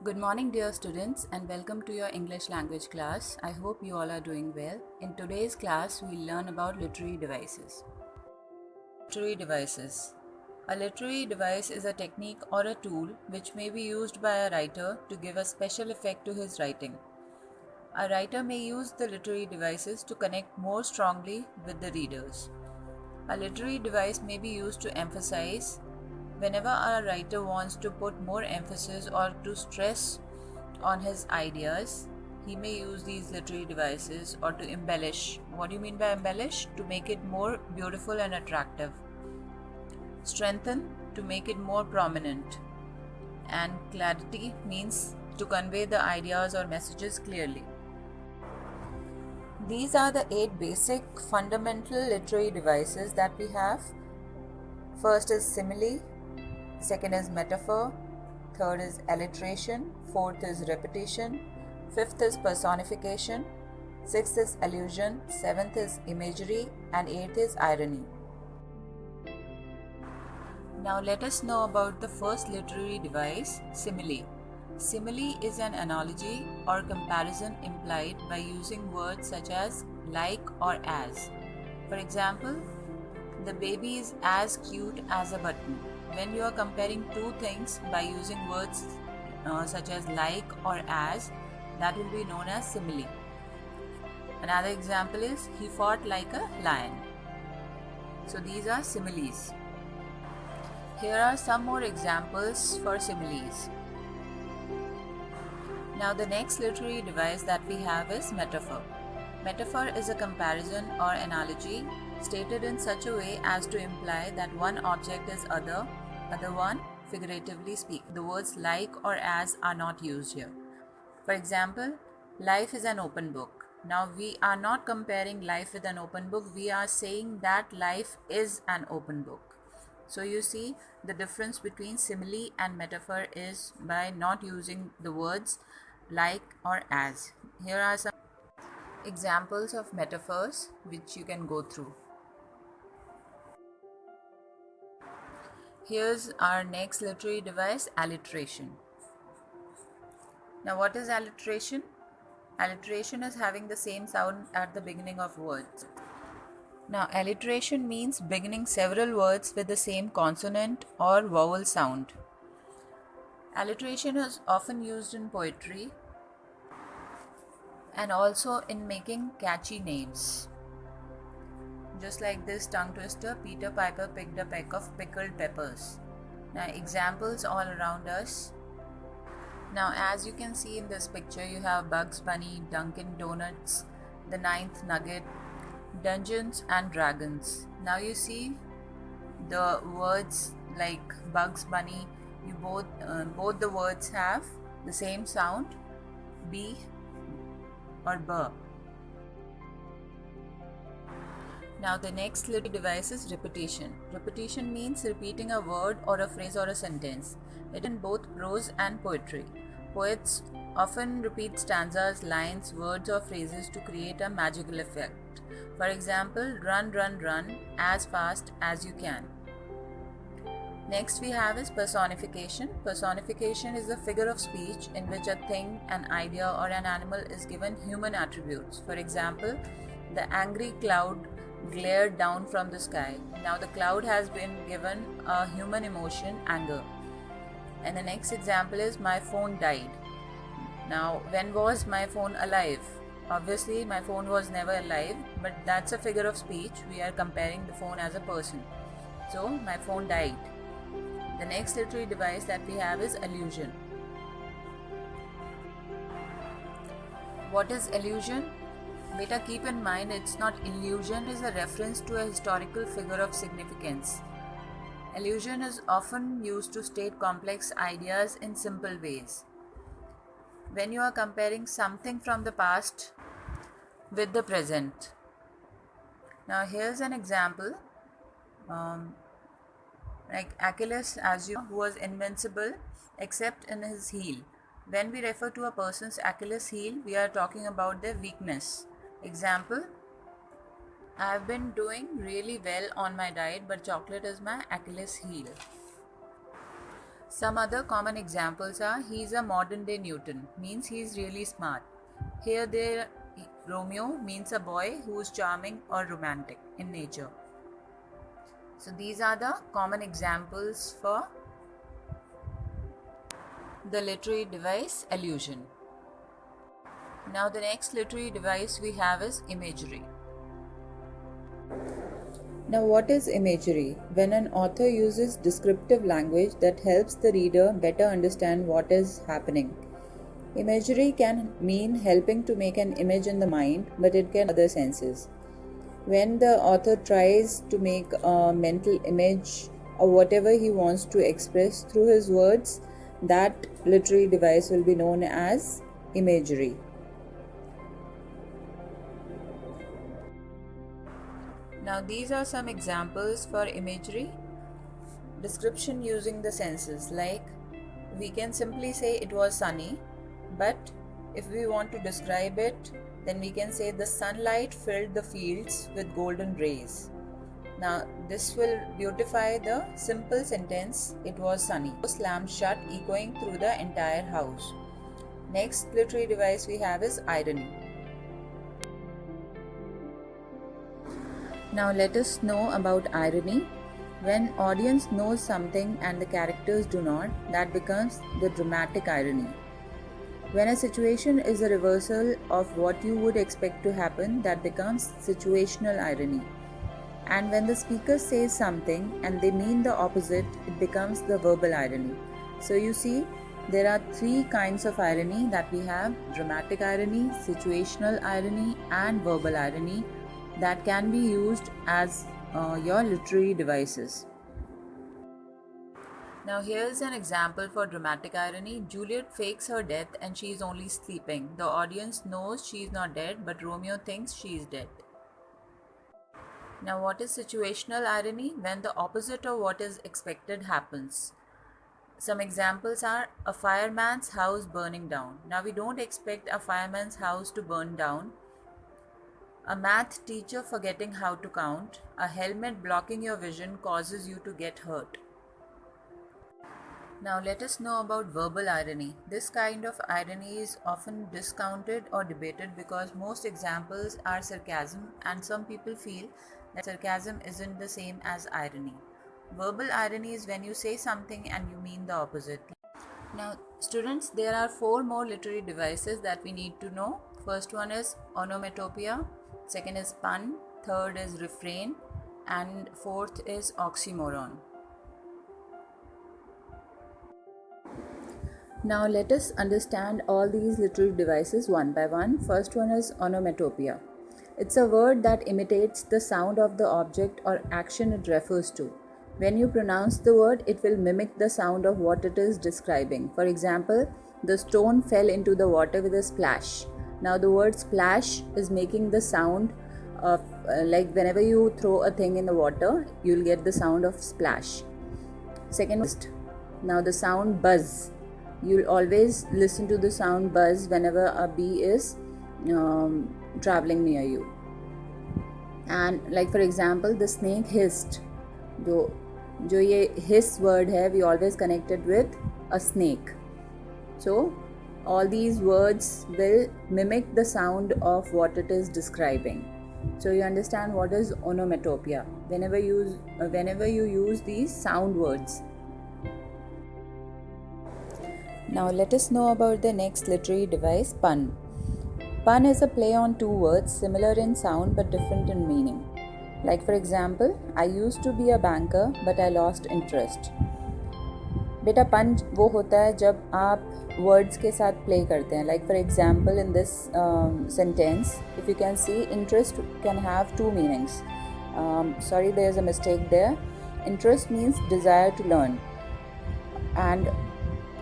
Good morning, dear students, and welcome to your English language class. I hope you all are doing well. In today's class, we'll learn about literary devices. Literary devices. A literary device is a technique or a tool which may be used by a writer to give a special effect to his writing. A writer may use the literary devices to connect more strongly with the readers. A literary device may be used to emphasize. Whenever a writer wants to put more emphasis or to stress on his ideas, he may use these literary devices or to embellish. What do you mean by embellish? To make it more beautiful and attractive. Strengthen, to make it more prominent. And clarity means to convey the ideas or messages clearly. These are the 8 basic fundamental literary devices that we have. First is simile, second is metaphor, third is alliteration, fourth is repetition, fifth is personification, sixth is allusion, seventh is imagery, and eighth is irony. Now let us know about the first literary device, simile. Simile is an analogy or comparison implied by using words such as like or as. For example, the baby is as cute as a button. When you are comparing two things by using words such as like or as, that will be known as simile. Another example is he fought like a lion. So these are similes. Here are some more examples for similes. Now the next literary device that we have is metaphor. Metaphor is a comparison or analogy stated in such a way as to imply that one object is other one, figuratively speaking. The words like or as are not used here. For example, life is an open book. Now we are not comparing life with an open book, we are saying that life is an open book. So you see the difference between simile and metaphor is by not using the words like or as. Here are some examples of metaphors which you can go through. Here's our next literary device, alliteration. Now what is alliteration? Alliteration is having the same sound at the beginning of words. Now alliteration means beginning several words with the same consonant or vowel sound. Alliteration is often used in poetry and also in making catchy names. Just like this tongue twister, Peter Piper picked a peck of pickled peppers. Now examples all around us. Now as you can see in this picture, you have Bugs Bunny, Dunkin' Donuts, The Ninth Nugget, Dungeons and Dragons. Now you see the words like Bugs Bunny, both the words have the same sound, B or B. Now the next little device is repetition. Repetition means repeating a word or a phrase or a sentence. It is in both prose and poetry. Poets often repeat stanzas, lines, words or phrases to create a magical effect. For example, run, run, run as fast as you can. Next we have is personification. Personification is a figure of speech in which a thing, an idea or an animal is given human attributes. For example, the angry cloud glared down from the sky. Now the cloud has been given a human emotion, anger. And the next example is my phone died. Now when was my phone alive? Obviously my phone was never alive, but that's a figure of speech. We are comparing the phone as a person. So my phone died. The next literary device that we have is allusion. What is allusion? Beta, keep in mind it's not illusion, it is a reference to a historical figure of significance. Allusion is often used to state complex ideas in simple ways. When you are comparing something from the past with the present. Now here's an example. Like Achilles, who was invincible except in his heel. When we refer to a person's Achilles heel, we are talking about their weakness. Example, I have been doing really well on my diet, but chocolate is my Achilles heel. Some other common examples are he's a modern day Newton, means he's really smart. Here there Romeo means a boy who's charming or romantic in nature. So these are the common examples for the literary device allusion. Now the next literary device we have is imagery. Now what is imagery? When an author uses descriptive language that helps the reader better understand what is happening. Imagery can mean helping to make an image in the mind, but it can other senses. When the author tries to make a mental image of whatever he wants to express through his words, that literary device will be known as imagery. Now these are some examples for imagery. Description using the senses, like we can simply say it was sunny, but if we want to describe it, then we can say the sunlight filled the fields with golden rays. Now this will beautify the simple sentence, it was sunny. Slammed shut, echoing through the entire house. Next literary device we have is irony. Now let us know about irony. When audience knows something and the characters do not, that becomes the dramatic irony. When a situation is a reversal of what you would expect to happen, that becomes situational irony. And when the speaker says something and they mean the opposite, it becomes the verbal irony. So you see, there are three kinds of irony that we have: dramatic irony, situational irony, and verbal irony, that can be used as your literary devices. Now here's an example for dramatic irony. Juliet fakes her death and she is only sleeping. The audience knows she is not dead, but Romeo thinks she is dead. Now what is situational irony? When the opposite of what is expected happens. Some examples are a fireman's house burning down. Now we don't expect a fireman's house to burn down. A math teacher forgetting how to count. A helmet blocking your vision causes you to get hurt. Now let us know about verbal irony. This kind of irony is often discounted or debated because most examples are sarcasm, and some people feel that sarcasm isn't the same as irony. Verbal irony is when you say something and you mean the opposite. Now students, there are 4 more literary devices that we need to know. First one is onomatopoeia, second is pun, third is refrain, and fourth is oxymoron. Now let us understand all these literary devices one by one. First one is onomatopoeia. It's a word that imitates the sound of the object or action it refers to. When you pronounce the word, it will mimic the sound of what it is describing. For example, the stone fell into the water with a splash. Now the word splash is making the sound of like whenever you throw a thing in the water, you'll get the sound of splash. Second, now the sound buzz. You'll always listen to the sound buzz whenever a bee is traveling near you. And like for example, the snake hissed. जो ये hiss word है, we always connect it with a snake. So all these words will mimic the sound of what it is describing. So you understand what is onomatopoeia whenever you use these sound words. Now let us know about the next literary device, pun. Pun is a play on two words similar in sound but different in meaning. Like for example, I used to be a banker but I lost interest. बेटा पन वो होता है जब आप words के साथ play करते हैं. Like for example, in this sentence, if you can see, interest can have two meanings. Sorry, there is a mistake there. Interest means desire to learn, and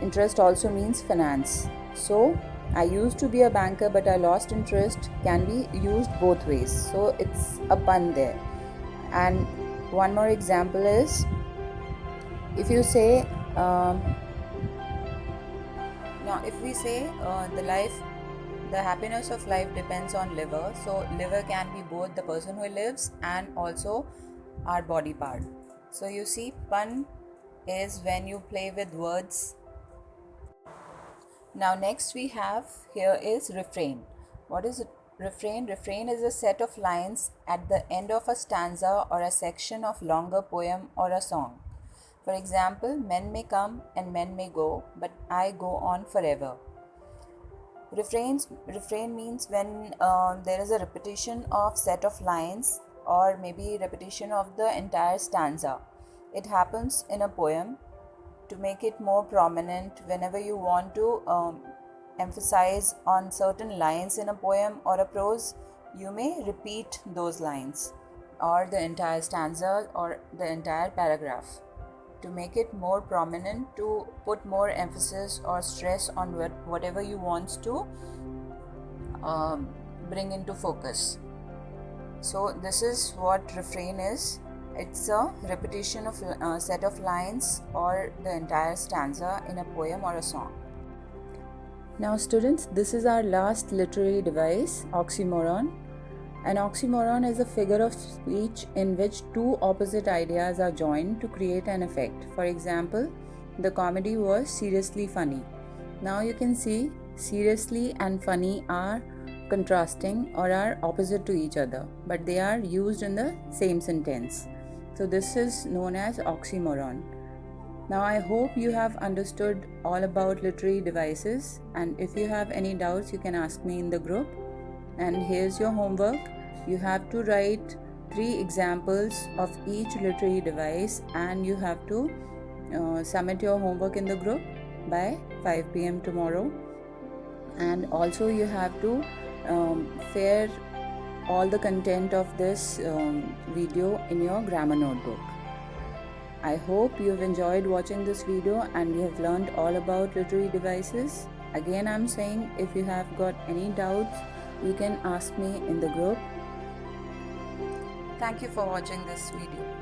interest also means finance. So I used to be a banker but I lost interest can be used both ways. So it's a pun there. And one more example is, if you say now if we say the happiness of life depends on liver, so liver can be both the person who lives and also our body part. So you see, pun is when you play with words. Now next we have here is refrain. What is refrain? Refrain is a set of lines at the end of a stanza or a section of longer poem or a song. For example, men may come and men may go, but I go on forever. Refrain means when there is a repetition of set of lines or maybe repetition of the entire stanza. It happens in a poem to make it more prominent. Whenever you want to emphasize on certain lines in a poem or a prose, you may repeat those lines or the entire stanza or the entire paragraph to make it more prominent, to put more emphasis or stress on whatever you want to bring into focus. So this is what refrain is. It's a repetition of a set of lines or the entire stanza in a poem or a song. Now students, this is our last literary device, oxymoron. An oxymoron is a figure of speech in which two opposite ideas are joined to create an effect. For example, the comedy was seriously funny. Now you can see seriously and funny are contrasting or are opposite to each other, but they are used in the same sentence. So this is known as oxymoron. Now I hope you have understood all about literary devices, and if you have any doubts you can ask me in the group. And here's your homework. You have to write 3 examples of each literary device and you have to submit your homework in the group by 5 p.m. tomorrow. And also you have to share all the content of this video in your grammar notebook. I hope you have enjoyed watching this video and you have learned all about literary devices. Again, I'm saying if you have got any doubts, you can ask me in the group. Thank you for watching this video.